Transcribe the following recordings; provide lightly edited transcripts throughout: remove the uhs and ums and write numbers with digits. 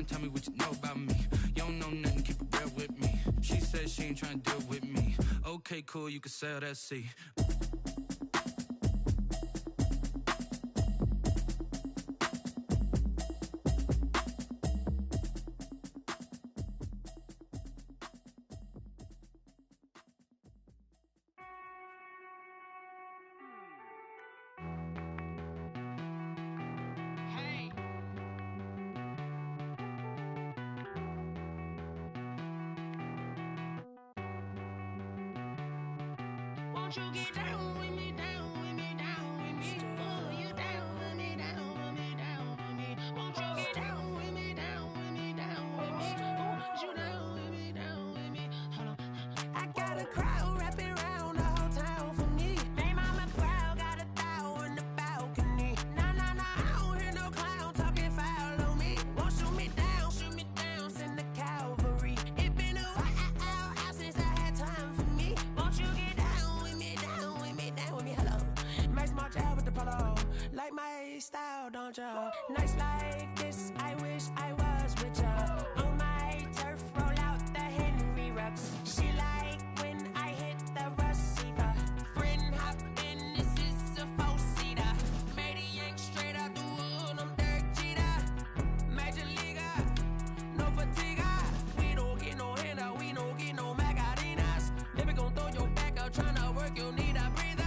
tell me what you know about me. You don't know nothing, keep it real with me. She said she ain't trying to deal with me. Okay, cool, you can sail that sea. Won't you get down with me, down with me, down with me? Oh, you down with me, down with me, down with me. Won't you get down with me, down with me, down with me? Oh, you down with me, down with me? Hold on. I got a crowd wrapping around the whole town for me. They mama crowd got a thou in the balcony. Nah, nah, nah, I don't hear no clown talking foul on me. Won't shoot me down, send the cavalry. It been a while since I had time for me. Won't you get down with me, down with me, down with me? Hello. Nice march out with the polo. Like my style, don't ya? Nice like this, I wish I was with ya. On my turf, roll out the Henry Rux. She like when I hit the receiver. Friend hop in, this is a four-seater. Made a yank straight out the wood, I'm Derek Jeter. Major leaguer, no fatigue. We don't get no handout, we don't get no Magarinas. Baby gon' throw your back out, tryna work, you need a breather.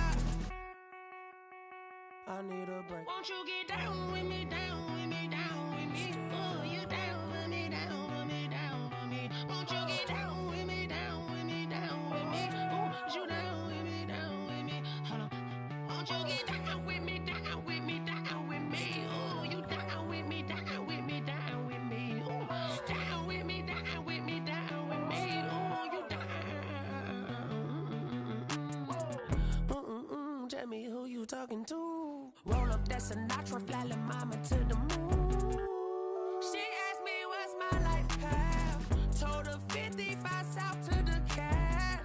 I need a break. Won't you get down with me, down with me, down with me? Oh, you down with me, down with me, down with me? Won't you get down with me, down with me, down with me? Oh, you down with me, down with me? Hold on. Won't you get down with me, down with me, down with me? Oh, you down with me, down with me, down with me? Oh, down with me, down with me, down with me? Oh, you down. Tell me who you talking to. Roll up that Sinatra, fly la mama to the moon. She asked me what's my life path. Told her 55 south to the cat.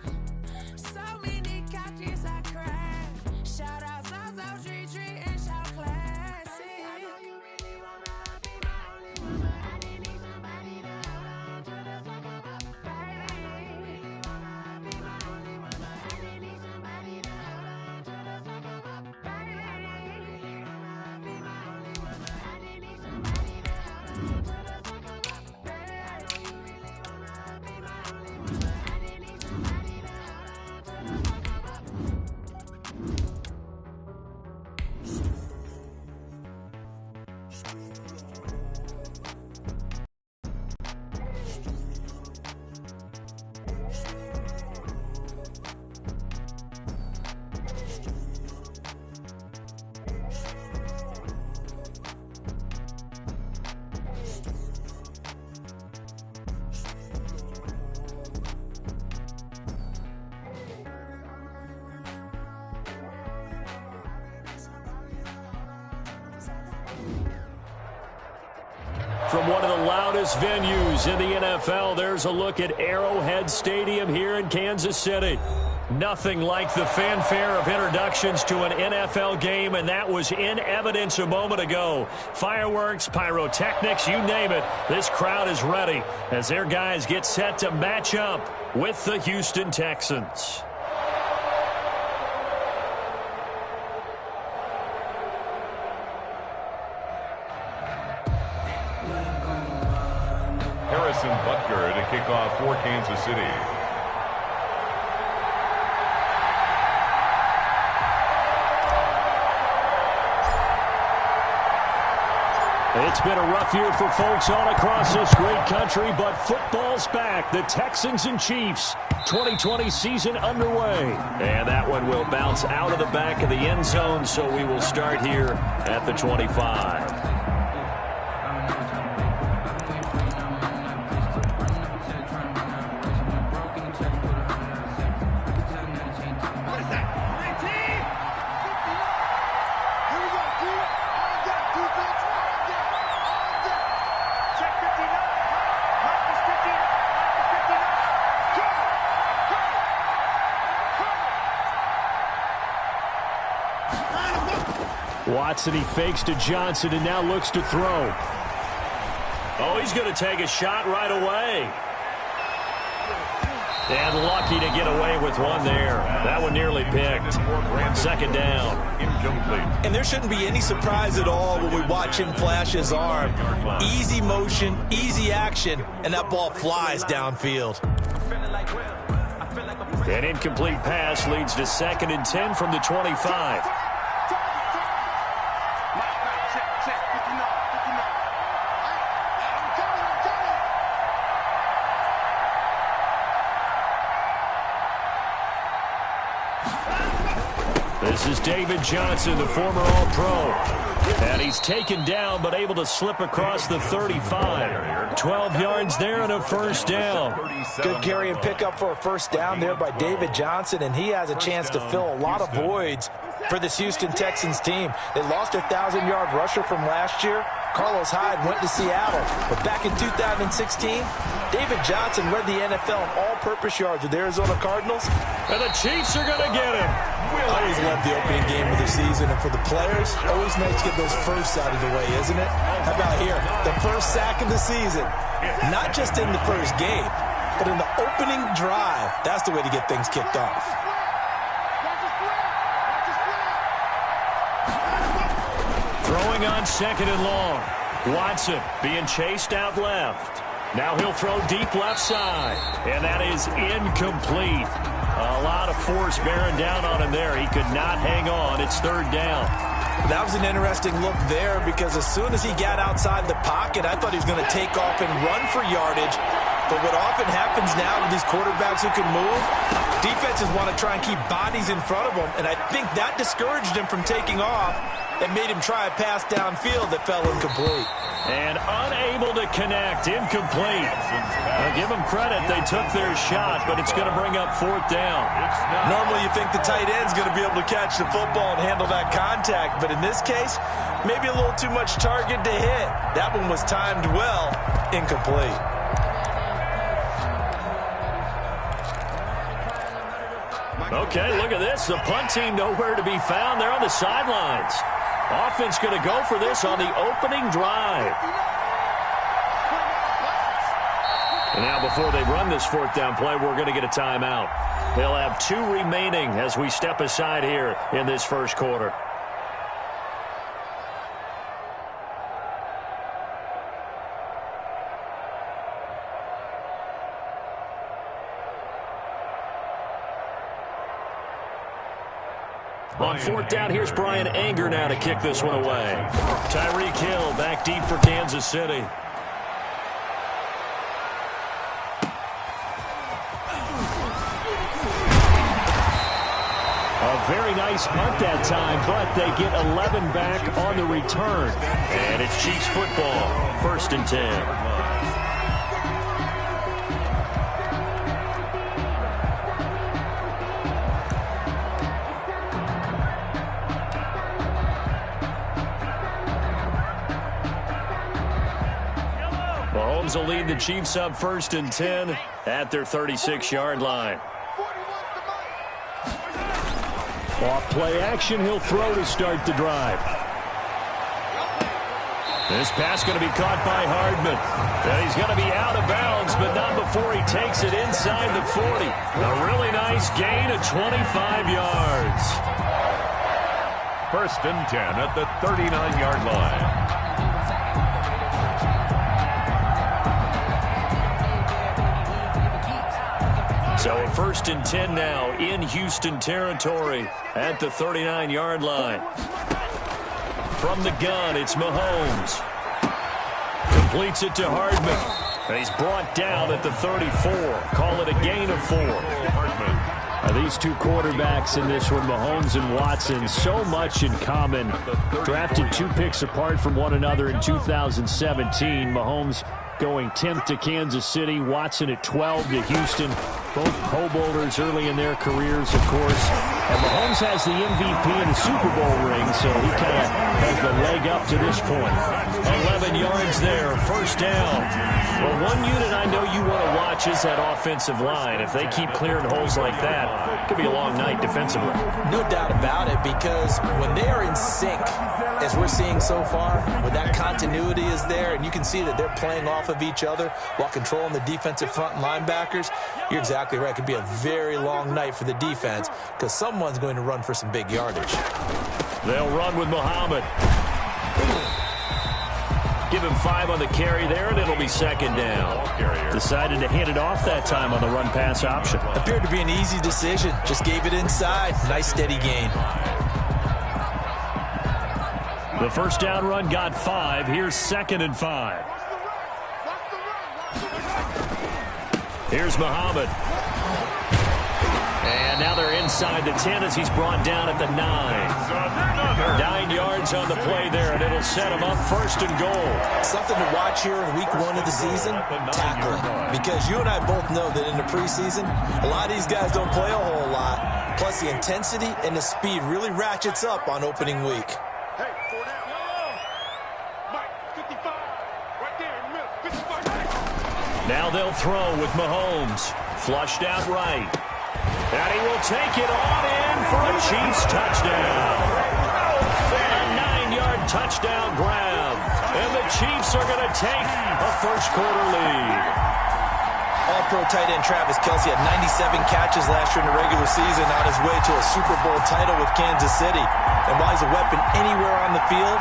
So many couches I cried. Shout out Zazo, Tree Tree, and shout classic. I know you really wanna be my only one, but I didn't need somebody to hold on to the fuck up, baby. I know you really wanna be my only one, but I didn't need somebody to hold on to the fuck up, baby. I know you really wanna be my only one, but I didn't need somebody to hold on to the fuck up, baby. I know you really wanna be my only one, but I didn't need somebody to hold on to the fuck up. From one of the loudest venues in the NFL, there's a look at Arrowhead Stadium here in Kansas City. Nothing like the fanfare of introductions to an NFL game, and that was in evidence a moment ago. Fireworks, pyrotechnics, you name it. This crowd is ready as their guys get set to match up with the Houston Texans. Butker to kick off for Kansas City. It's been a rough year for folks all across this great country, but football's back. The Texans and Chiefs, 2020 season underway. And that one will bounce out of the back of the end zone, so we will start here at the 25. Watson, he fakes to Johnson and now looks to throw. Oh, he's going to take a shot right away. And lucky to get away with one there. That one nearly picked. Second down. Incomplete. And there shouldn't be any surprise at all when we watch him flash his arm. Easy motion, easy action, and that ball flies downfield. An incomplete pass leads to 2nd and 10 from the 25. This is David Johnson, the former All-Pro. And he's taken down, but able to slip across the 35. 12 yards there and a first down. Good carry and pickup for a first down there by David Johnson, and he has a chance to fill a lot of voids for this Houston Texans team. They lost their 1,000-yard rusher from last year. Carlos Hyde went to Seattle. But back in 2016, David Johnson led the NFL in all-purpose yards with the Arizona Cardinals. And the Chiefs are going to get him. I always love the opening game of the season, and for the players, always nice to get those firsts out of the way, isn't it? How about here? The first sack of the season. Not just in the first game, but in the opening drive. That's the way to get things kicked off. Throwing on 2nd and long. Watson being chased out left. Now he'll throw deep left side. And that is incomplete. A lot of force bearing down on him there. He could not hang on. It's 3rd down. That was an interesting look there because as soon as he got outside the pocket, I thought he was going to take off and run for yardage. But what often happens now with these quarterbacks who can move, defenses want to try and keep bodies in front of them. And I think that discouraged him from taking off and made him try a pass downfield that fell incomplete. And unable to connect. Incomplete. Now give them credit. They took their shot, but it's going to bring up 4th down. Normally you think the tight end's going to be able to catch the football and handle that contact. But in this case, maybe a little too much target to hit. That one was timed well. Incomplete. Okay, look at this. The punt team nowhere to be found. They're on the sidelines. Offense going to go for this on the opening drive. And now before they run this 4th down play, we're going to get a timeout. They'll have 2 remaining as we step aside here in this first quarter. On 4th down, here's Brian Anger now to kick this one away. Tyreek Hill back deep for Kansas City. A very nice punt that time, but they get 11 back on the return. And it's Chiefs football, 1st and 10. Mahomes will lead the Chiefs up 1st and 10 at their 36-yard line. Off play action, he'll throw to start the drive. This pass going to be caught by Hardman. And he's going to be out of bounds, but not before he takes it inside the 40. A really nice gain of 25 yards. 1st and 10 at the 39-yard line. So a 1st and 10 now in Houston territory at the 39-yard line. From the gun, it's Mahomes. Completes it to Hardman. And he's brought down at the 34. Call it a gain of 4. These two quarterbacks in this one, Mahomes and Watson, so much in common. Drafted 2 picks apart from one another in 2017. Mahomes going 10th to Kansas City, Watson at 12 to Houston. Both Pro Bowlers early in their careers, of course. And Mahomes has the MVP and the Super Bowl ring, so he kind of has the leg up to this point. 11 yards there, 1st down. Well, one unit I know you want to watch is that offensive line. If they keep clearing holes like that, line. Could be a long night defensively. No doubt about it, because when they are in sync, as we're seeing so far, when that continuity is there and you can see that they're playing off of each other while controlling the defensive front and linebackers, you're exactly right. It could be a very long night for the defense because someone's going to run for some big yardage. They'll run with Muhammad. Give him 5 on the carry there, and it'll be second down. Decided to hand it off that time on the run-pass option. Appeared to be an easy decision. Just gave it inside. Nice steady gain. The first down run got 5. Here's 2nd and 5. Here's Muhammad. And now they're inside the 10 as he's brought down at the 9. 9 yards on the play there, and it'll set him up 1st and goal. Something to watch here in week 1 of the season, tackling. Because you and I both know that in the preseason, a lot of these guys don't play a whole lot. Plus the intensity and the speed really ratchets up on opening week. Now they'll throw with Mahomes. Flushed out right. And he will take it on in for a Chiefs touchdown. A 9-yard touchdown grab. And the Chiefs are going to take a first-quarter lead. All-pro tight end Travis Kelce had 97 catches last year in the regular season on his way to a Super Bowl title with Kansas City. And while he's a weapon anywhere on the field,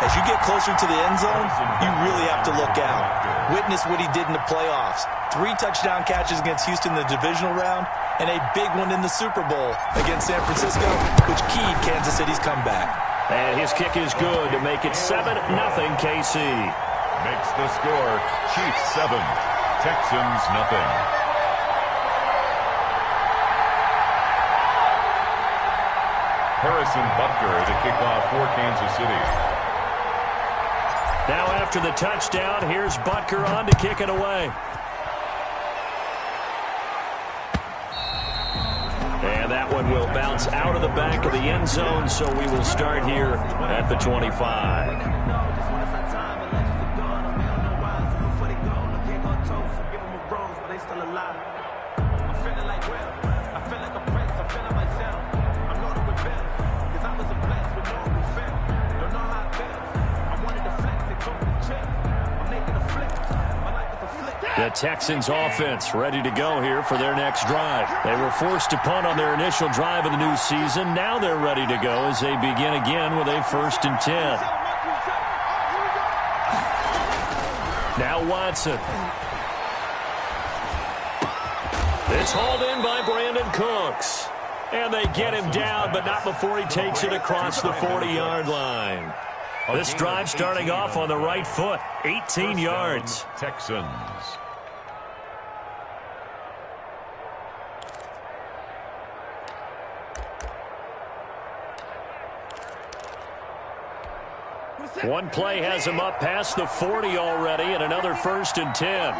as you get closer to the end zone, you really have to look out. Witness what he did in the playoffs. 3 touchdown catches against Houston in the divisional round, and a big one in the Super Bowl against San Francisco, which keyed Kansas City's comeback. And his kick is good to make it 7-0 KC. Makes the score Chiefs 7, Texans nothing. Harrison Butker to kick off for Kansas City. Now after the touchdown, here's Butker on to kick it away. And that one will bounce out of the back of the end zone, so we will start here at the 25. The Texans offense ready to go here for their next drive. They were forced to punt on their initial drive of the new season. Now they're ready to go as they begin again with a 1st and 10. Now Watson. It's hauled in by Brandon Cooks. And they get him down, but not before he takes it across the 40-yard line. This drive starting off on the right foot, 18 yards. Texans. One play has him up past the 40 already, and another 1st and 10.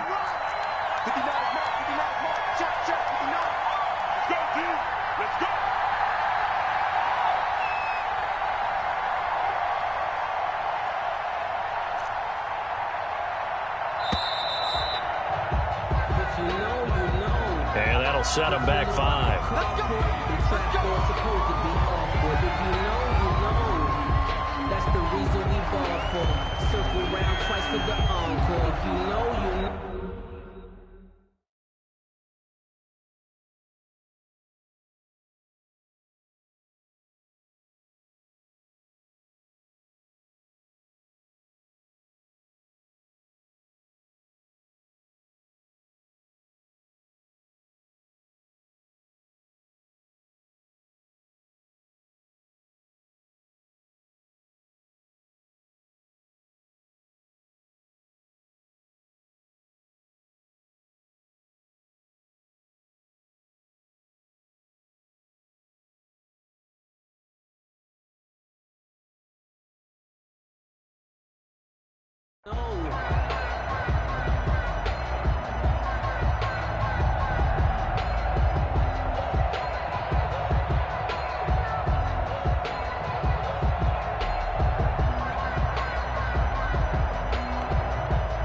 And that'll set him back 5. That's the reason we ball for. Circle round twice for the encore. If you know, you know.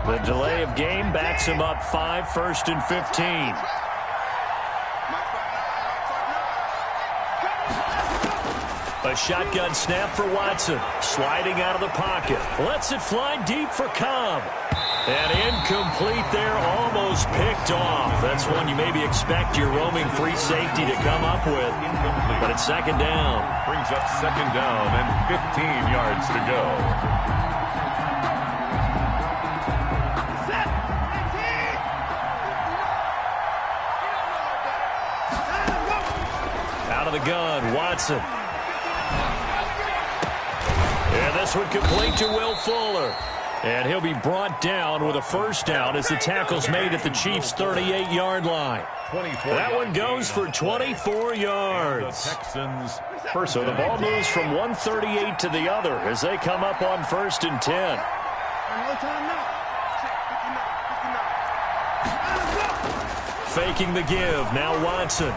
The delay of game backs him up 5, 1st and 15. A shotgun snap for Watson. Sliding out of the pocket. Lets it fly deep for Cobb. And incomplete there, almost picked off. That's one you maybe expect your roaming free safety to come up with. But it's second down. Brings up second down and 15 yards to go. Out of the gun, Watson. And this one complete to Will Fuller. And he'll be brought down with a first down as the tackle's made at the Chiefs' 38-yard line. That one goes for 24 yards. So the ball moves from 138 to the other as they come up on 1st and 10. Faking the give, now Watson.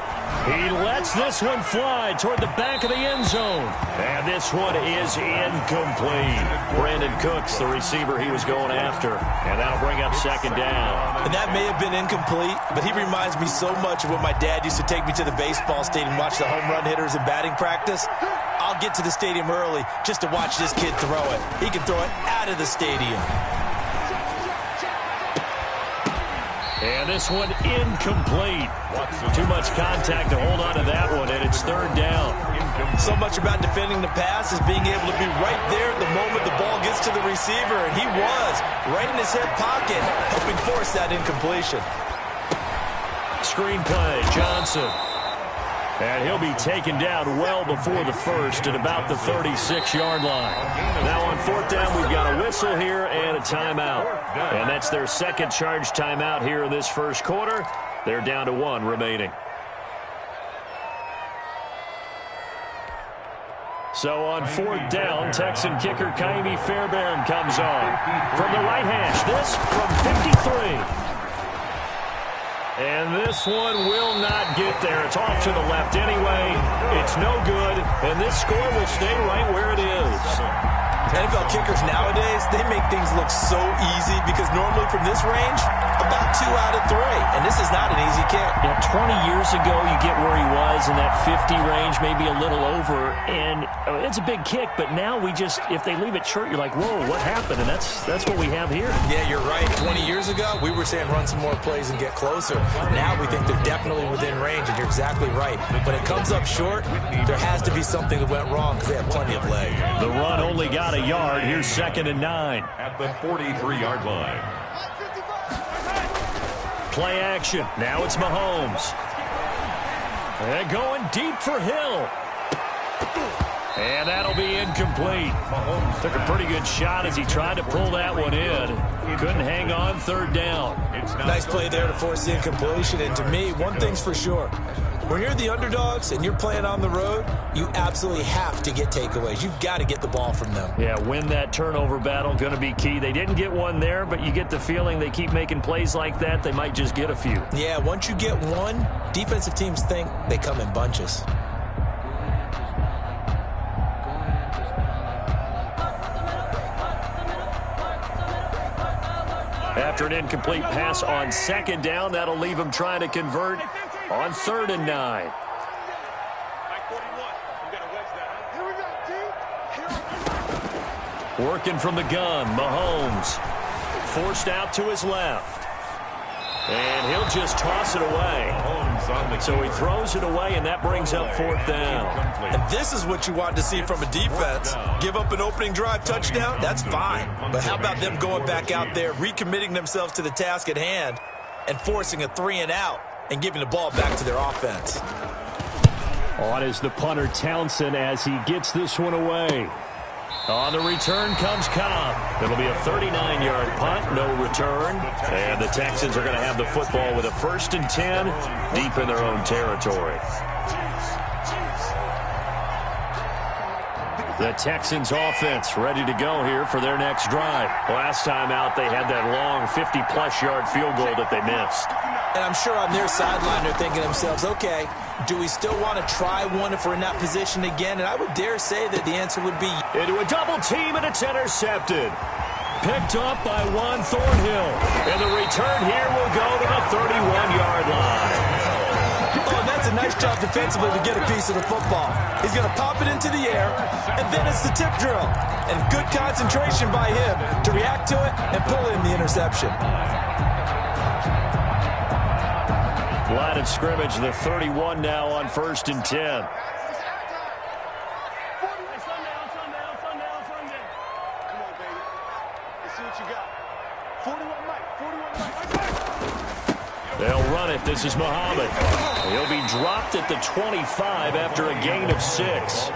He lets this one fly toward the back of the end zone. And this one is incomplete. Brandon Cooks, the receiver he was going after. And that'll bring up second down. And that may have been incomplete, but he reminds me so much of when my dad used to take me to the baseball stadium and watch the home run hitters in batting practice. I'll get to the stadium early just to watch this kid throw it. He can throw it out of the stadium. And this one incomplete. Too much contact to hold on to that one, and it's third down. So much about defending the pass is being able to be right there at the moment the ball gets to the receiver, and he was right in his hip pocket, helping force that incompletion. Screenplay, Johnson. And he'll be taken down well before the first at about the 36-yard line. Now on fourth down, we've got a whistle here and a timeout. And that's their second charge timeout here in this first quarter. They're down to one remaining. So on fourth down, Texan kicker Kaimi Fairbairn comes on. From the right hash, this from 53. And this one will not get there. It's off to the left anyway. It's no good, and this score will stay right where it is. NFL kickers nowadays, they make things look so easy because normally from this range, about 2 out of 3. And this is not an easy kick. Yeah, 20 years ago, you get where he was in that 50 range, maybe a little over. And it's a big kick, but now we just, if they leave it short, you're like, whoa, what happened? And that's what we have here. Yeah, you're right. 20 years ago, we were saying run some more plays and get closer. Now we think they're definitely within range, and you're exactly right. When it comes up short, there has to be something that went wrong because they have plenty of leg. The run only got a yard. Here's 2nd and 9. At the 43-yard line. Play action. Now it's Mahomes. And going deep for Hill. And that'll be incomplete. Mahomes took a pretty good shot as he tried to pull that one in. Couldn't hang on third down. Nice play there to force the incompletion. And to me, one thing's for sure. When you're the underdogs and you're playing on the road, you absolutely have to get takeaways. You've got to get the ball from them. Yeah, win that turnover battle, going to be key. They didn't get one there, but you get the feeling they keep making plays like that, they might just get a few. Yeah, once you get one, defensive teams think they come in bunches. After an incomplete pass on second down, that'll leave them trying to convert on 3rd and 9. Working from the gun, Mahomes. Forced out to his left. And he'll just toss it away. So he throws it away, and that brings up 4th down. And this is what you want to see from a defense. Give up an opening drive touchdown, that's fine. But how about them going back out there, recommitting themselves to the task at hand, and forcing a 3-and-out, and giving the ball back to their offense. On is the punter Townsend as he gets this one away. On the return comes Cobb. It'll be a 39-yard punt, no return. And the Texans are going to have the football with a 1st and 10 deep in their own territory. The Texans offense ready to go here for their next drive. Last time out, they had that long 50-plus yard field goal that they missed. And I'm sure on their sideline they're thinking to themselves, okay, do we still want to try one if we're in that position again? And I would dare say that the answer would be into a double team, and it's intercepted. Picked up by Juan Thornhill. And the return here will go to the 31-yard line. oh, that's a nice job defensively to get a piece of the football. He's going to pop it into the air, and then it's the tip drill. And good concentration by him to react to it and pull in the interception. Line of scrimmage, the 31 now on 1st and 10. They'll run it. This is Muhammad. He'll be dropped at the 25 after a gain of 6.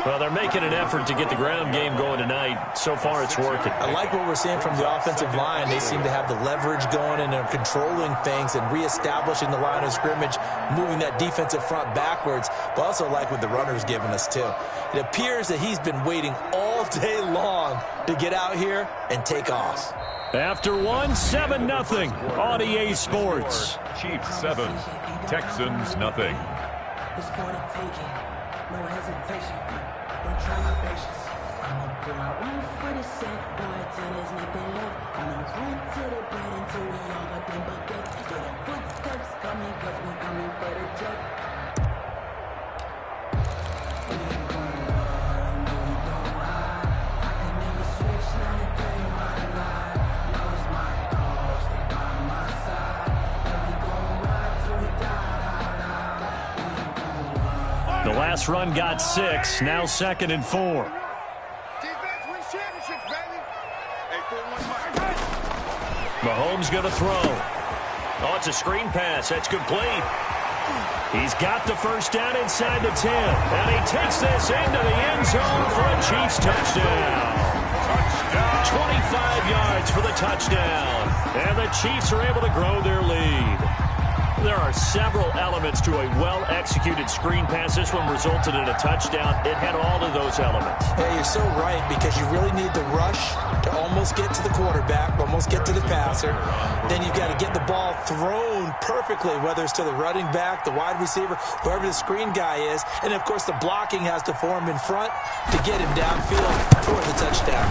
Well, they're making an effort to get the ground game going tonight. So far, it's working. I like what we're seeing from the offensive line. They seem to have the leverage going, and they're controlling things and reestablishing the line of scrimmage, moving that defensive front backwards. But also like what the runner's giving us, too. It appears that he's been waiting all day long to get out here and take off. After 7-0 on EA Sports. Chiefs 7, Texans nothing. It's for the taking, no hesitation. Don't try my patience. I'ma pull out one for the set, boy, till there's nothing left. I'ma run to the bed until we all got them buckets. Get the footsteps coming, cause we coming for the jet. We ain't gon' run, no, we don't hide. I can never switch, now they play my life. Now it's my dogs, they by my side. And we gon' ride till we die. We ain't gon' run. The last run got 6. Now 2nd and 4. Mahomes going to throw. Oh, it's a screen pass. That's complete. He's got the first down inside the 10. And he takes this into the end zone for a Chiefs touchdown. 25 yards for the touchdown. And the Chiefs are able to grow their lead. There are several elements to a well-executed screen pass. This one resulted in a touchdown. It had all of those elements. Yeah, you're so right, because you really need the rush to almost get to the quarterback, almost get to the passer. Then you've got to get the ball thrown perfectly, whether it's to the running back, the wide receiver, whoever the screen guy is. And, of course, the blocking has to form in front to get him downfield for the touchdown.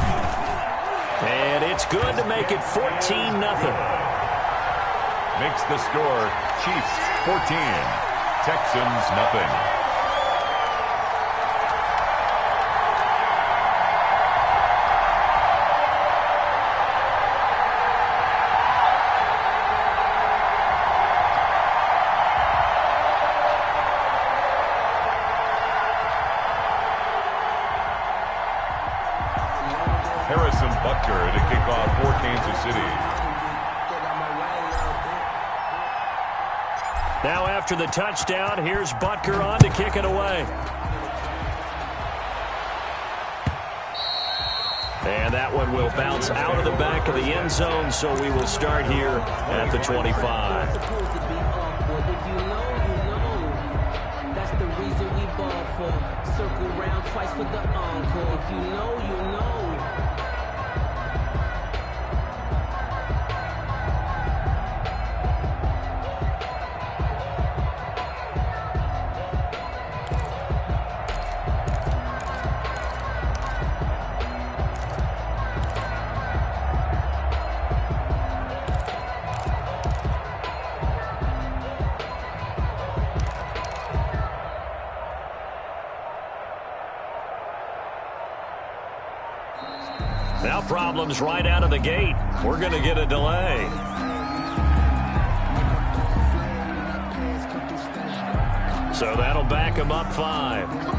And it's good to make it 14-0. Makes the score Chiefs 14, Texans nothing. Harrison Butker to kick off for Kansas City. Now after the touchdown, here's Butker on to kick it away. And that one will bounce out of the back of the end zone, so we will start here at the 25. If you know, you know. That's the reason we ball for. Circle round twice for the encore. If you know, you know. Now problems right out of the gate. We're going to get a delay. So that'll back him up 5.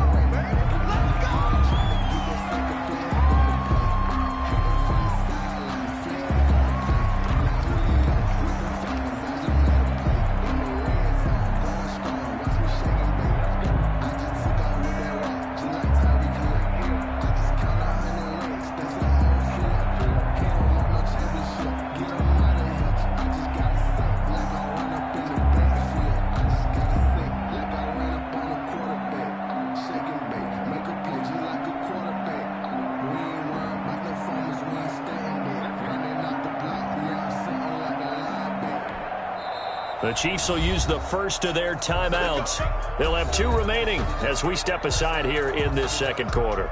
The Chiefs will use the first of their timeouts. They'll have 2 remaining as we step aside here in this second quarter.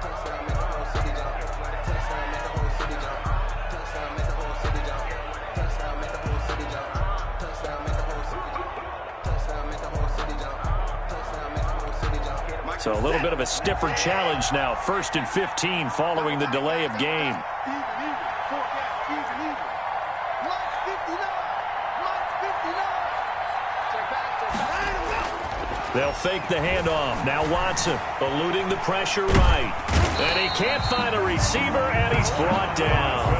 So a little bit of a stiffer challenge now. 1st and 15 following the delay of game. They'll fake the handoff. Now Watson eluding the pressure right. And he can't find a receiver, and he's brought down.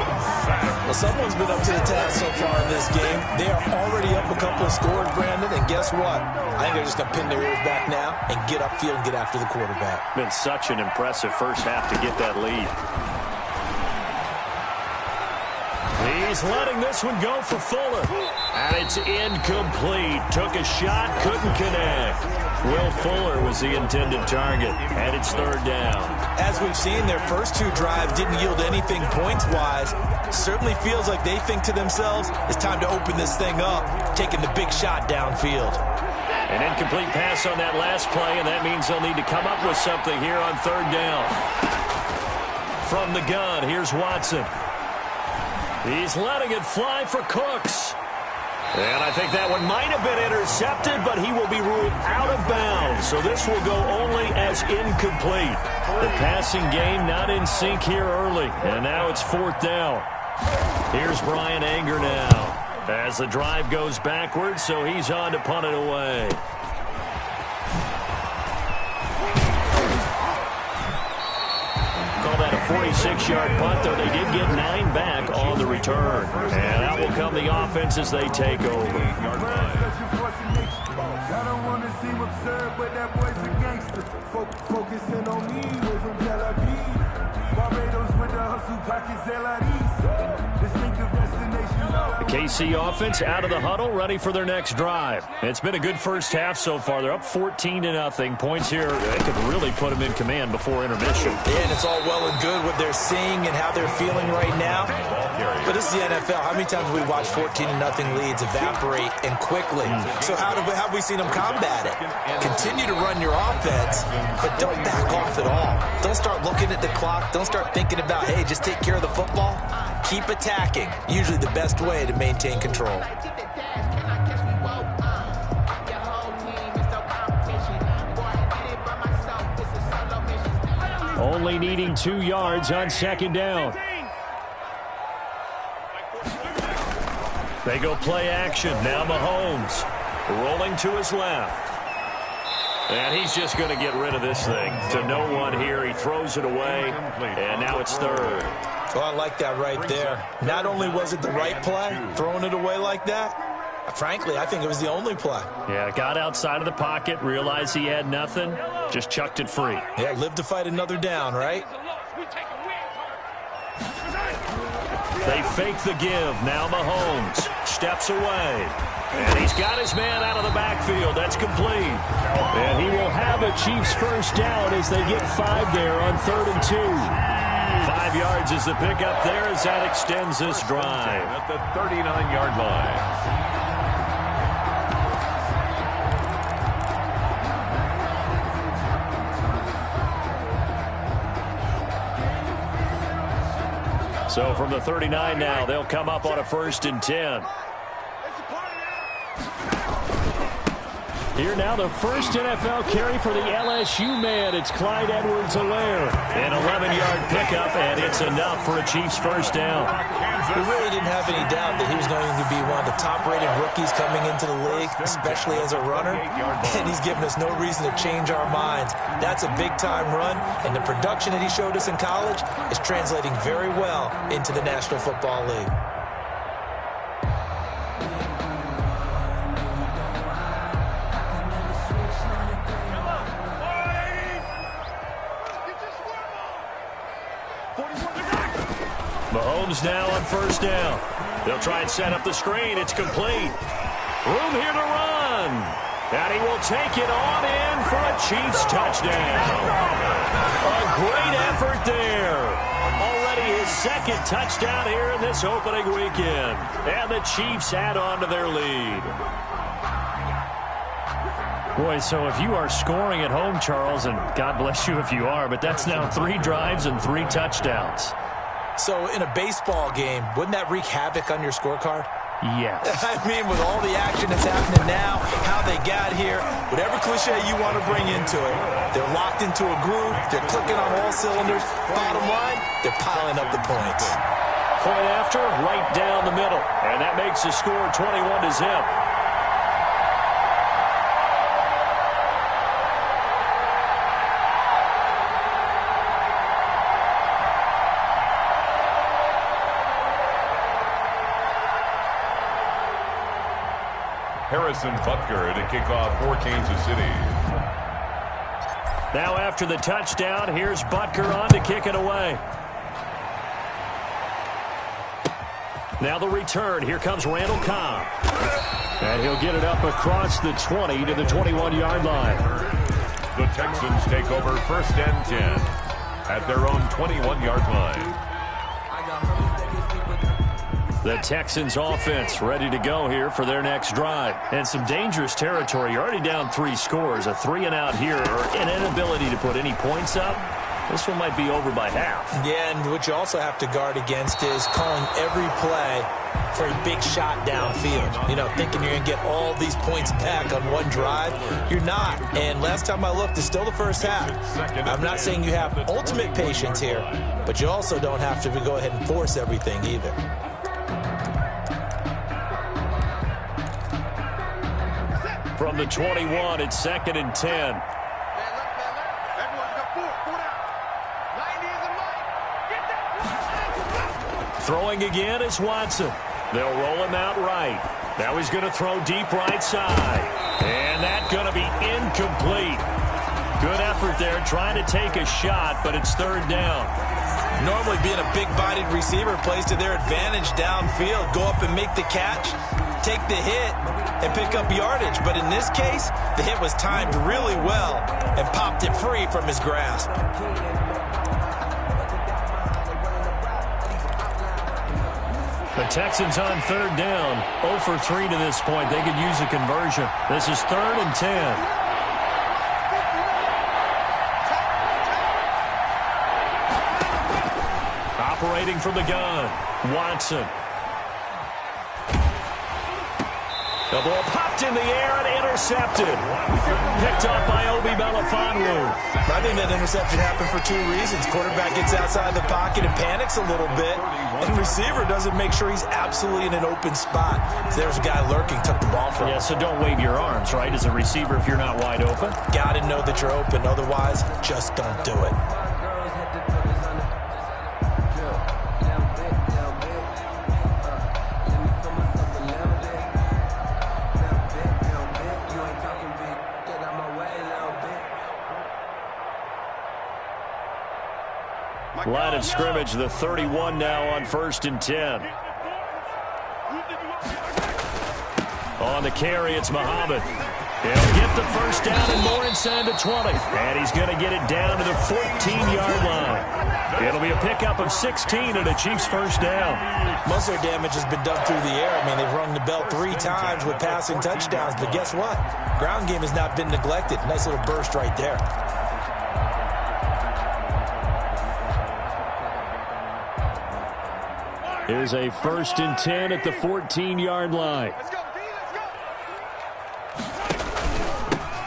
Well, someone's been up to the task so far in this game. They are already up a couple of scores, Brandon, and guess what? I think they're just going to pin their ears back now and get upfield and get after the quarterback. Been such an impressive first half to get that lead. He's letting this one go for Fuller. And it's incomplete. Took a shot, couldn't connect. Will Fuller was the intended target, and it's 3rd down. As we've seen, their first 2 drives didn't yield anything points-wise. Certainly feels like they think to themselves, it's time to open this thing up, taking the big shot downfield. An incomplete pass on that last play, and that means they'll need to come up with something here on 3rd down. From the gun, here's Watson. He's letting it fly for Cooks. And I think that one might have been intercepted, but he will be ruled out of bounds. So this will go only as incomplete. The passing game not in sync here early. And now it's 4th down. Here's Brian Anger now as the drive goes backwards, so he's on to punt it away. Call that a 46-yard punt, though they did get 9 back on the return. And out will come the offense as they take over. I don't want to seem absurd, but that boy's a gangster. Focusing on me, way from Tel Aviv. Barbados with the hustle, pockets LIDs. Distinctive destination. The KC offense out of the huddle, ready for their next drive. It's been a good first half so far. They're up 14-0. Points here, they could really put them in command before intermission. Yeah, and it's all well and good what they're seeing and how they're feeling right now. But this is the NFL. How many times have we watched 14-0 leads evaporate and quickly? So how have we seen them combat it? Continue to run your offense, but don't back off at all. Don't start looking at the clock. Don't start thinking about, hey, just take care of the football. Keep attacking. Usually the best way to maintain control. Only needing 2 yards on 2nd down. They go play action. Now Mahomes rolling to his left. And he's just going to get rid of this thing. To no one here. He throws it away. And now it's 3rd. Well, I like that right there. Not only was it the right play, throwing it away like that, frankly, I think it was the only play. Yeah, got outside of the pocket, realized he had nothing, just chucked it free. Yeah, live to fight another down, right? They fake the give. Now Mahomes steps away. And he's got his man out of the backfield. That's complete. And he will have a Chiefs first down as they get 5 there on 3rd and 2. 5 yards is the pickup there as that extends this drive. At the 39-yard line. So from the 39 now, they'll come up on a 1st and 10. Here now, the first NFL carry for the LSU man. It's Clyde Edwards-Helaire. An 11-yard pickup, and it's enough for a Chiefs first down. We really didn't have any doubt that he was going to be one of the top-rated rookies coming into the league, especially as a runner. And he's given us no reason to change our minds. That's a big-time run, and the production that he showed us in college is translating very well into the National Football League. Mahomes now on 1st down. They'll try and set up the screen. It's complete. Room here to run. And he will take it on in for a Chiefs touchdown. A great effort there. Already his 2nd touchdown here in this opening weekend. And the Chiefs add on to their lead. Boy, so if you are scoring at home, Charles, and God bless you if you are, but that's now 3 drives and 3 touchdowns. So in a baseball game, wouldn't that wreak havoc on your scorecard? Yes. I mean, with all the action that's happening now, how they got here, whatever cliche you want to bring into it, they're locked into a groove, they're clicking on all cylinders. Bottom line, they're piling up the points. Point after, right down the middle. And that makes the score 21-0. Harrison Butker to kick off for Kansas City. Now after the touchdown, here's Butker on to kick it away. Now the return. Here comes Randall Cobb. And he'll get it up across the 20 to the 21-yard line. The Texans take over 1st and 10 at their own 21-yard line. The Texans offense ready to go here for their next drive. And some dangerous territory. You're already down 3 scores. A 3-and-out here or an inability to put any points up. This one might be over by half. Yeah, and what you also have to guard against is calling every play for a big shot downfield. You know, thinking you're going to get all these points back on one drive. You're not. And last time I looked, it's still the first half. I'm not saying you have ultimate patience here, but you also don't have to go ahead and force everything either. From the 21, it's 2nd and 10. Throwing again is Watson. They'll roll him out right. Now he's going to throw deep right side. And that's going to be incomplete. Good effort there trying to take a shot, but it's 3rd down. Normally being a big-bodied receiver plays to their advantage downfield. Go up and make the catch, take the hit, and pick up yardage. But in this case, the hit was timed really well and popped it free from his grasp. The Texans on 3rd down. 0 for 3 to this point. They could use a conversion. This is 3rd and 10. Operating from the gun, Watson. The ball popped in the air and intercepted. Picked off by Obi Melifonwu. I think that interception happened for 2 reasons. Quarterback gets outside the pocket and panics a little bit. And receiver doesn't make sure he's absolutely in an open spot. So there's a guy lurking, took the ball from him. Yeah, so don't wave your arms, right, as a receiver if you're not wide open. Got to know that you're open. Otherwise, just don't do it. Line of scrimmage, the 31 now on 1st and 10. On the carry, it's Muhammad. He'll get the first down and more inside the 20. And he's going to get it down to the 14-yard line. It'll be a pickup of 16 and a Chiefs first down. Most of their damage has been done through the air. I mean, they've rung the bell 3 times with passing touchdowns. But guess what? Ground game has not been neglected. Nice little burst right there. Here's a 1st and 10 at the 14-yard line.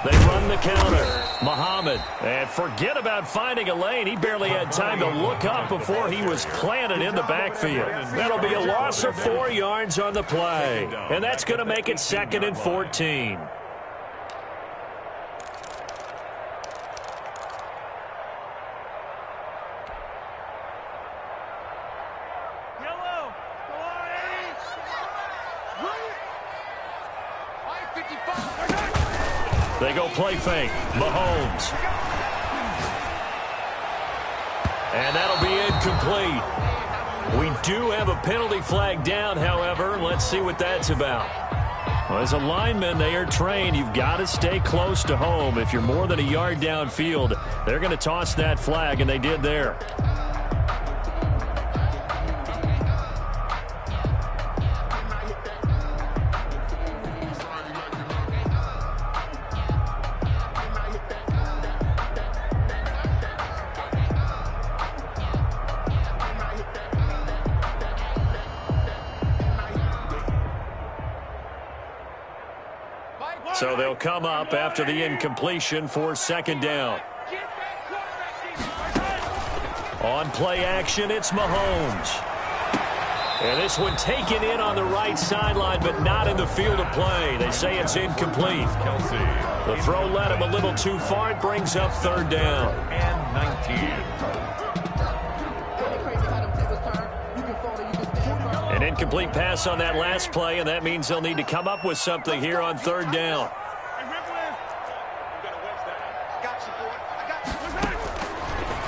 They run the counter. Muhammad. And forget about finding a lane. He barely had time to look up before he was planted in the backfield. That'll be a loss of 4 yards on the play. And that's going to make it 2nd and 14. They go play fake. Mahomes. And that'll be incomplete. We do have a penalty flag down, however. Let's see what that's about. Well, as a lineman, they are trained. You've got to stay close to home. If you're more than a yard downfield, they're going to toss that flag, and they did there. So they'll come up after the incompletion for second down. On play action, it's Mahomes. And this one taken in on the right sideline, but not in the field of play. They say it's incomplete. The throw led him a little too far. It brings up third down. And 19. An incomplete pass on that last play, and that means they'll need to come up with something here on third down.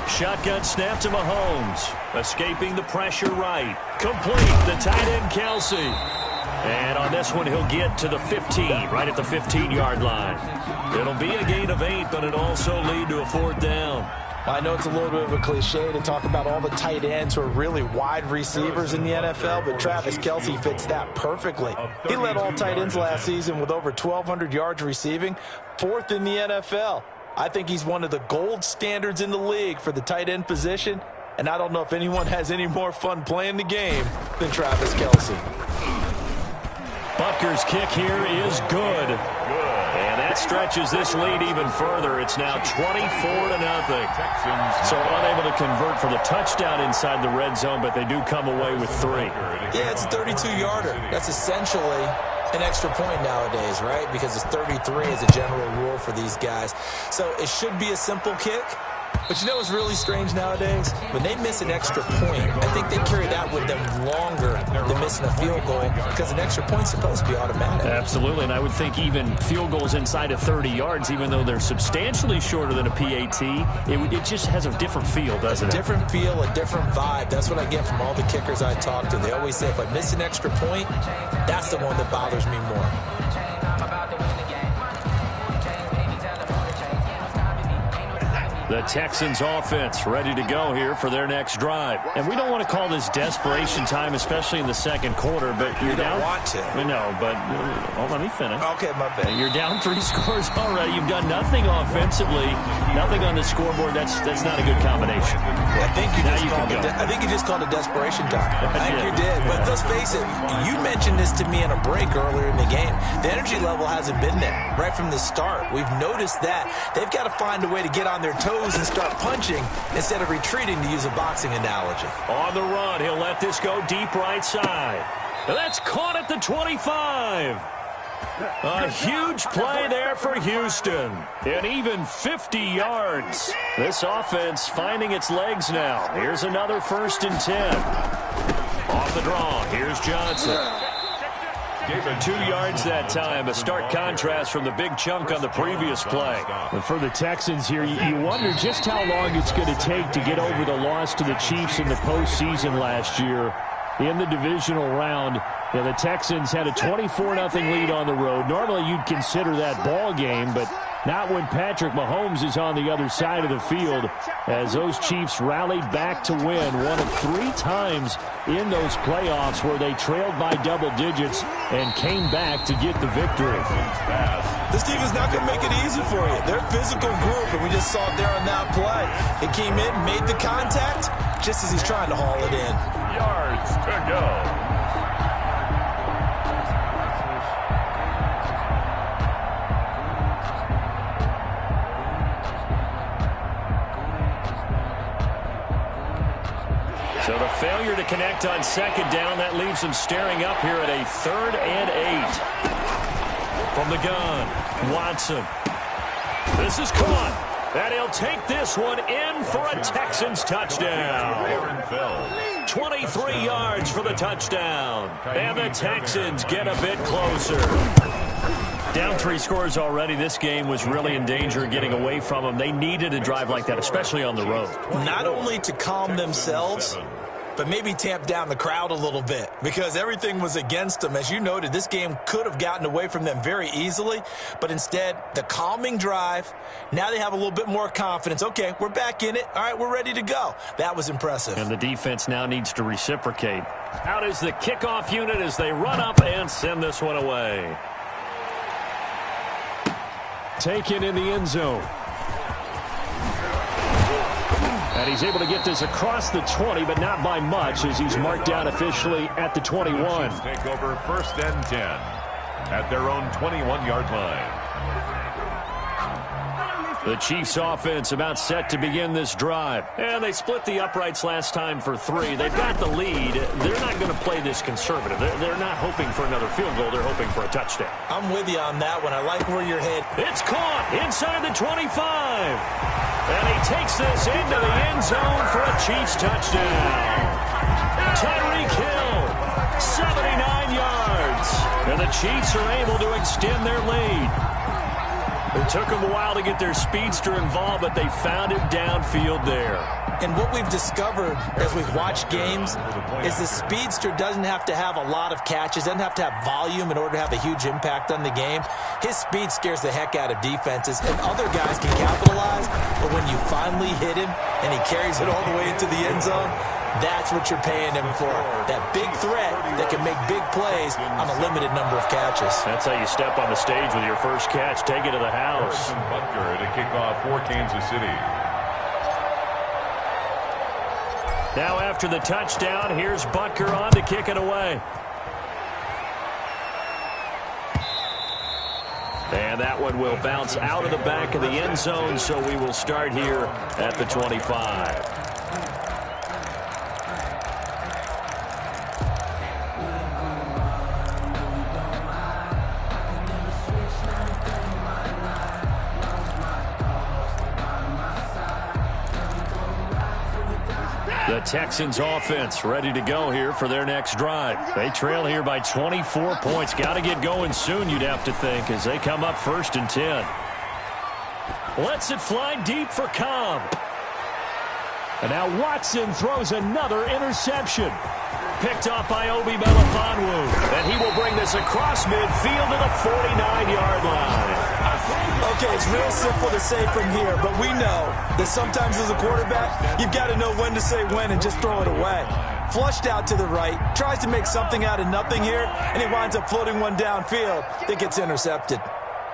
Shotgun snap to Mahomes. Escaping the pressure right. Complete. The tight end, Kelsey. And on this one, he'll get to the 15, right at the 15-yard line. It'll be a gain of 8, but it'll also lead to a fourth down. I know it's a little bit of a cliche to talk about all the tight ends who are really wide receivers in the NFL, but Travis Kelsey fits that perfectly. He led all tight ends last season with over 1,200 yards receiving, 4th in the NFL. I think he's one of the gold standards in the league for the tight end position, and I don't know if anyone has any more fun playing the game than Travis Kelsey. Butker's kick here is good. And that stretches this lead even further. It's now 24-0. So unable to convert for the touchdown inside the red zone, but they do come away with 3. Yeah, it's a 32-yarder. That's essentially an extra point nowadays, right? Because it's 33 as a general rule for these guys. So it should be a simple kick. But you know what's really strange nowadays? When they miss an extra point, I think they carry that with them longer than missing a field goal because an extra point's supposed to be automatic. Absolutely, and I would think even field goals inside of 30 yards, even though they're substantially shorter than a PAT, it just has a different feel, doesn't it? A different feel, a different vibe. That's what I get from all the kickers I talk to. They always say if I miss an extra point, that's the one that bothers me more. The Texans offense ready to go here for their next drive. And we don't want to call this desperation time, especially in the second quarter, but you're down. You don't want to. No, but let me finish. Okay, my bad. You're down 3 scores already. You've done nothing offensively, nothing on the scoreboard. That's not a good combination. I think you just called it desperation time. I think you did. But let's face it, you mentioned this to me in a break earlier in the game. The energy level hasn't been there right from the start. We've noticed that. They've got to find a way to get on their toes and start punching instead of retreating, to use a boxing analogy. On the run, he'll let this go deep right side. That's caught at the 25. A huge play there for Houston. And even 50 yards. This offense finding its legs now. Here's another 1st and 10. Off the draw, here's Johnson. 2 yards that time, a stark contrast from the big chunk on the previous play. And for the Texans here, you wonder just how long it's going to take to get over the loss to the Chiefs in the postseason last year. In the divisional round, the Texans had a 24-0 lead on the road. Normally you'd consider that ball game, but not when Patrick Mahomes is on the other side of the field, as those Chiefs rallied back to win one of 3 times in those playoffs where they trailed by double digits and came back to get the victory. This team is not going to make it easy for you. They're a physical group, and we just saw it there on that play. They came in, made the contact, just as he's trying to haul it in. Yards to go. So the failure to connect on second down, that leaves them staring up here at a 3rd and 8. From the gun, Watson. This is caught. And he'll take this one in for a Texans touchdown. 23 yards for the touchdown. And the Texans get a bit closer. Down 3 scores already. This game was really in danger of getting away from them. They needed a drive like that, especially on the road. Not only to calm themselves, but maybe tamp down the crowd a little bit, because everything was against them. As you noted, this game could have gotten away from them very easily, but instead, the calming drive, now they have a little bit more confidence. Okay, we're back in it. All right, we're ready to go. That was impressive. And the defense now needs to reciprocate. Out is the kickoff unit as they run up and send this one away. Taken in the end zone. And he's able to get this across the 20, but not by much, as he's marked down officially at the 21. Take over 1st and 10 at their own 21-yard line. The Chiefs offense about set to begin this drive. And they split the uprights last time for 3. They've got the lead. They're not going to play this conservative. They're not hoping for another field goal. They're hoping for a touchdown. I'm with you on that one. I like where you're headed. It's caught inside the 25. And he takes this into the end zone for a Chiefs touchdown. Tyreek Hill, 79 yards. And the Chiefs are able to extend their lead. It took them a while to get their speedster involved, but they found him downfield there. And what we've discovered as we've watched games is the speedster doesn't have to have a lot of catches, doesn't have to have volume in order to have a huge impact on the game. His speed scares the heck out of defenses, and other guys can capitalize, but when you finally hit him and he carries it all the way into the end zone, that's what you're paying him for. That big threat that can make big plays on a limited number of catches. That's how you step on the stage with your first catch. Take it to the house. Butker to kick off for Kansas City. Now after the touchdown, here's Butker on to kick it away. And that one will bounce out of the back of the end zone, so we will start here at the 25. The Texans offense ready to go here for their next drive. They trail here by 24 points. Got to get going soon, you'd have to think, as they come up 1st and 10. Lets it fly deep for Cobb. And now Watson throws another interception. Picked off by Obi Melifonwu. And he will bring this across midfield to the 49-yard line. Okay, it's real simple to say from here, but we know that sometimes as a quarterback, you've got to know when to say when and just throw it away. Flushed out to the right, tries to make something out of nothing here, and he winds up floating one downfield that gets intercepted.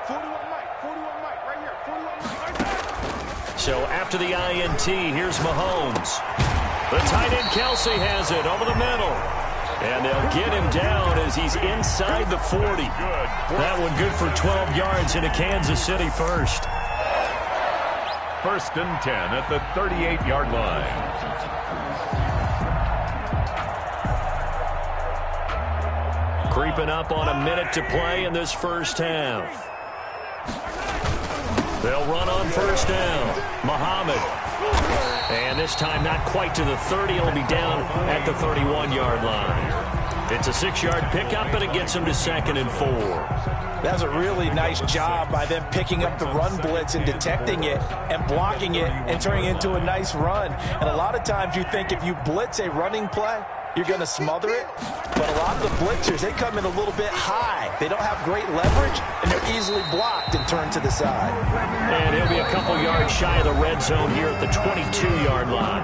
41 Mike, right here, 41 Mike. So after the INT, here's Mahomes. The tight end Kelsey has it over the middle. And they'll get him down as he's inside the 40. That one good for 12 yards into Kansas City first. 1st and 10 at the 38-yard line. Creeping up on a minute to play in this first half. They'll run on 1st down. Muhammad. And this time not quite to the 30. It'll be down at the 31-yard line. It's a 6-yard pickup, and it gets him to 2nd and 4. That's a really nice job by them picking up the run blitz and detecting it and blocking it and turning it into a nice run. And a lot of times you think if you blitz a running play, you're going to smother it. But a lot of the blitzers, they come in a little bit high. They don't have great leverage, and they're easily blocked and turned to the side. And he'll be a couple yards shy of the red zone here at the 22-yard line.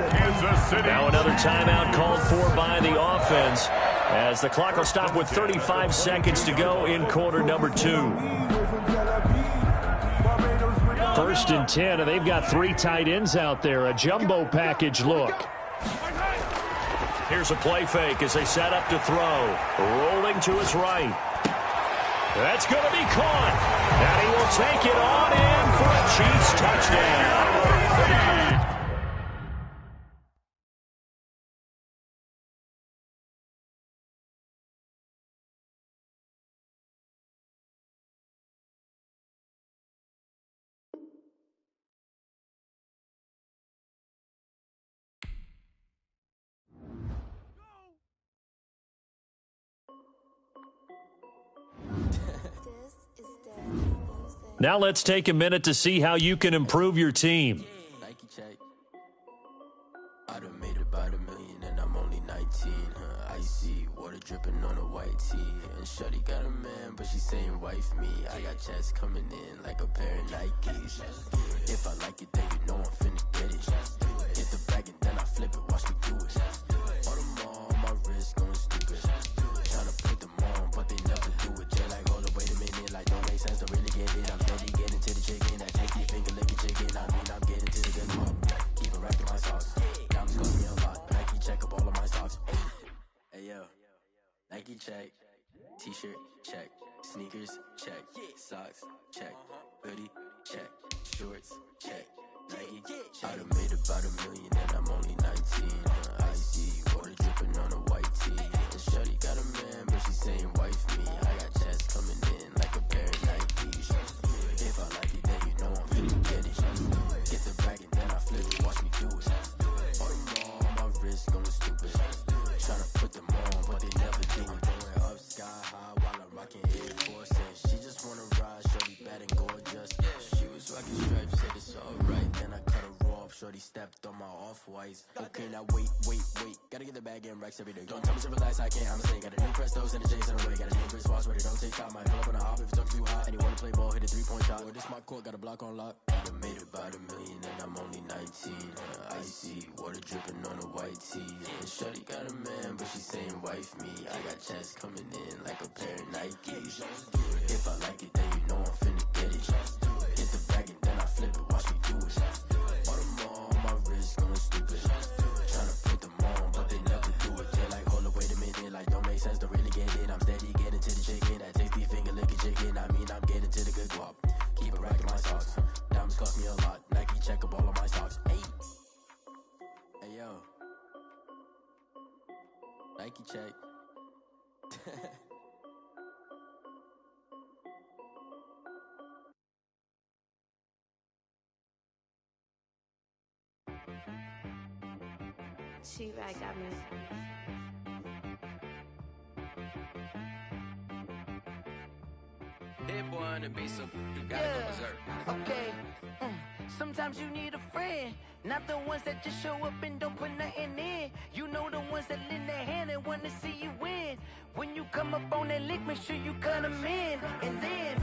Now another timeout called for by the offense as the clock will stop with 35 seconds to go in quarter number 2. 1st and 10, and they've got 3 tight ends out there. A jumbo package look. Here's a play fake as they set up to throw. Rolling to his right. That's going to be caught. And he will take it on in for a Chiefs touchdown. Now let's take a minute to see how you can improve your team. Nike check. I done made about $1 million and I'm only 19. Icy water dripping on a white tee. And shorty got a man, but she saying wife me. I got checks coming in like a pair of Nikes. If I like it, then you know I'm finna get it. Hit the bag and then I flip it, watch me do it. All them all on my wrist going stupid. Tryna put them on, but they never do it. They're like, hold up, wait a minute, like don't make sense to really get it. I'm steady getting to the chicken, that shaky finger licking chicken. I mean, I'm getting to the good part. Keep it racking my socks. Diamonds cost me a lot. Nike check up all of my socks. Hey yo, Nike check, T-shirt check, Sneakers, check. Socks, check. Hoodie, check. Shorts, check. Nike, I done made about $1 million and I'm only 19. Icy, water dripping on a white tee. And shorty got a man, but she saying wife me. I got checks coming in like a pair of Nikes. If I like it, then you know I'm finna get it. Get the bag and then I flip it, watch me do it. All them all on my wrist going stupid. Tryna put them on, but they never do it. Going up sky high while I'm rocking Air Forces. She just wanna ride, shorty bad and gorgeous. She was rocking stripes, said it's alright. Then I cut her off, shorty stepped on my off-whites. Okay, now wait. Gotta get the bag and racks every day. Don't tell me to relax, I can't, I'm saying. Got a new Prestos and a J's in a way. Got a new Chris Foss, but it don't take time. Might pull up on a hop if it's talking too hot. And you wanna play ball, hit a 3-point shot. Or this my court, got a block on lock. I done made about $1 million and I'm only 19. Icy, water dripping on a white tee. And shorty got a man, but she saying wife me. I got checks coming in like a pair of Nikes. If I like it, then you know I'm finna get it. Get the bag and then I flip it, watch me do it. All them all on my wrist going stupid. Tryna put them on, but they never do it. They like, hold up, wait a minute, like don't make sense, don't really get it. I'm steady getting to the chicken, that tasty finger licking chicken. I mean, I'm getting to the good guap. Keep a rack in my socks. Diamonds cost me a lot. Nike check up all of my stocks. Hey yo, Nike check. She-Rag got me. Hit boy on the beat, so you gotta go berserk. Okay. Sometimes you need a friend, not the ones that just show up and don't put nothing in. You know the ones that lend their hand and want to see you win. When you come up on that lick, make sure you cut them in. And then,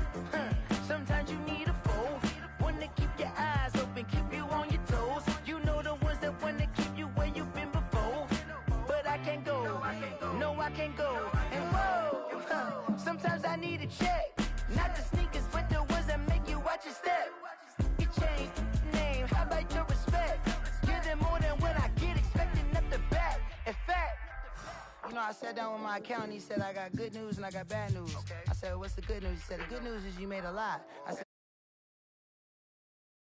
sometimes you need a foe, one to keep your eyes open, keep you on your toes. You know the ones that want to keep you where you've been before. But I can't go, no I can't go. And whoa, sometimes I need a check, not the sneakers, but the ones that make you watch your step. You change name, how about your respect? Give them more than what I get, expecting up the back. In fact, you know, I sat down with my accountant, he said I got good news and I got bad news. I said, what's the good news? He said, the good news is you made a lot. I said,